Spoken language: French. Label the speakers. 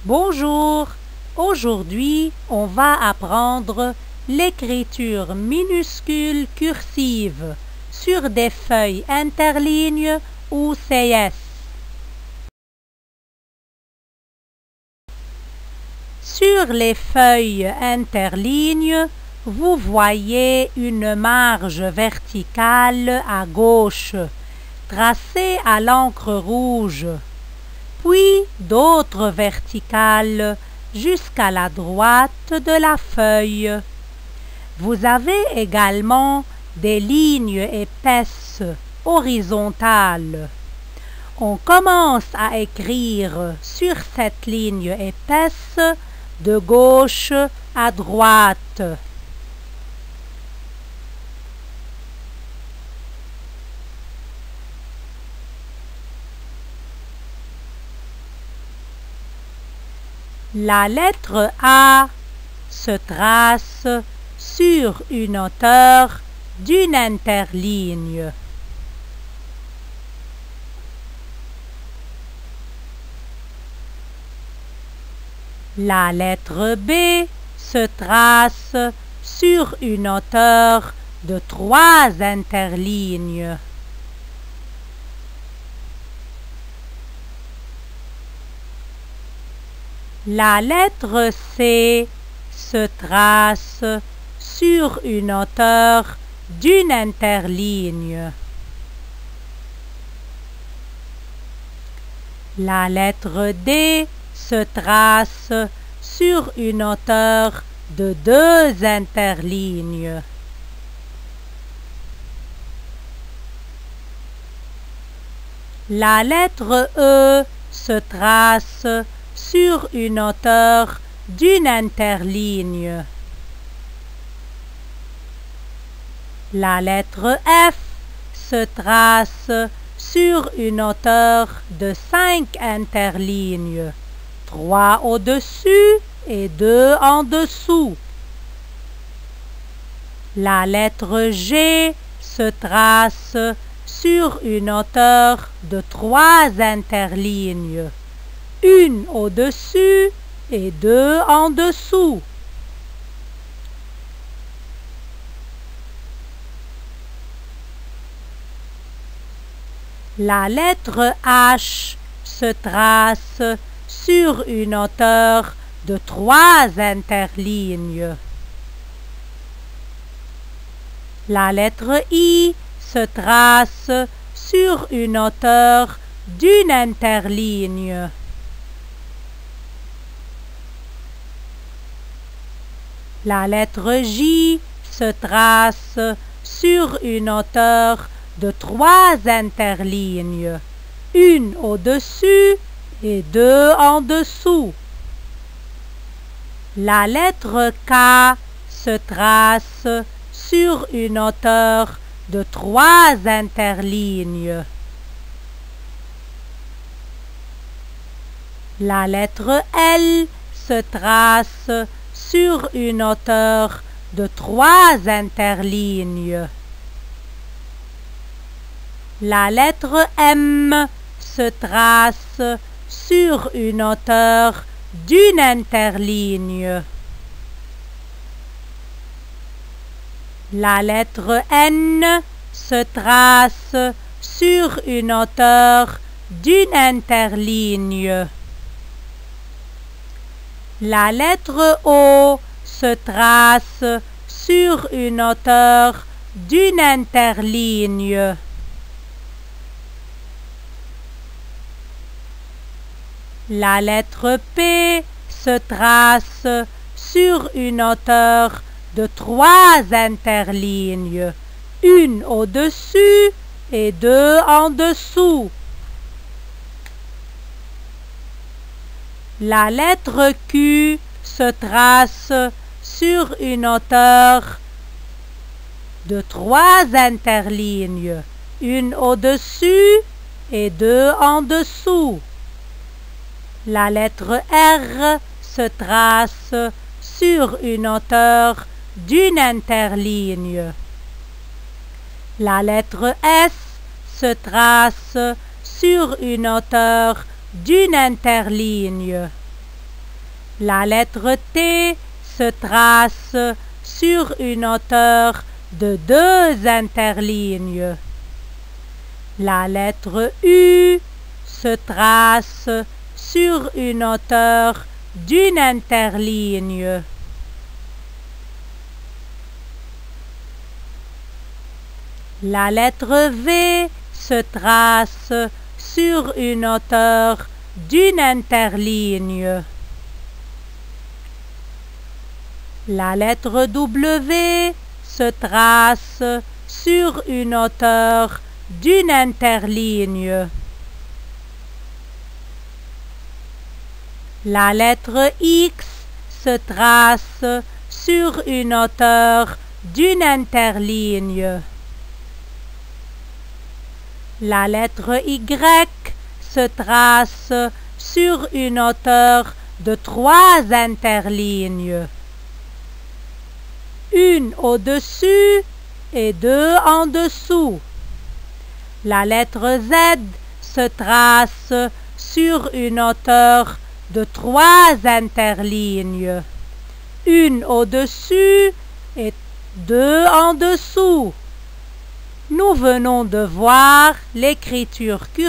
Speaker 1: Bonjour, aujourd'hui on va apprendre l'écriture minuscule cursive sur des feuilles interlignes ou CS. Sur les feuilles interlignes, vous voyez une marge verticale à gauche, tracée à l'encre rouge, puis d'autres verticales jusqu'à la droite de la feuille. Vous avez également des lignes épaisses horizontales. On commence à écrire sur cette ligne épaisse de gauche à droite. La lettre A se trace sur une hauteur d'une interligne. La lettre B se trace sur une hauteur de 3 interlignes. La lettre C se trace sur une hauteur d'une interligne. La lettre D se trace sur une hauteur de 2 interlignes. La lettre E se trace sur une hauteur d'une interligne. La lettre F se trace sur une hauteur de 5 interlignes, 3 au-dessus et 2 en dessous. La lettre G se trace sur une hauteur de 3 interlignes, 1 au-dessus et 2 en dessous. La lettre H se trace sur une hauteur de 3 interlignes. La lettre I se trace sur une hauteur d'une interligne. La lettre J se trace sur une hauteur de 3 interlignes, 1 au-dessus et 2 en dessous. La lettre K se trace sur une hauteur de 3 interlignes. La lettre L se trace sur une hauteur de 3 interlignes. La lettre M se trace sur une hauteur d'une interligne. La lettre N se trace sur une hauteur d'une interligne. La lettre O se trace sur une hauteur d'une interligne. La lettre P se trace sur une hauteur de 3 interlignes, 1 au-dessus et 2 en dessous. La lettre Q se trace sur une hauteur de 3 interlignes, 1 au-dessus et 2 en dessous. La lettre R se trace sur une hauteur d'une interligne. La lettre S se trace sur une hauteur d'une interligne. La lettre T se trace sur une hauteur de 2 interlignes. La lettre U se trace sur une hauteur d'1 interligne. La lettre V se trace sur une hauteur d'1 interligne. La lettre W se trace sur une hauteur d'1 interligne. La lettre X se trace sur une hauteur d'1 interligne. La lettre Y se trace sur une hauteur de 3 interlignes. Une au-dessus et 2 en dessous. La lettre Z se trace sur une hauteur de 3 interlignes. Une au-dessus et 2 en dessous. Nous venons de voir l'écriture cursive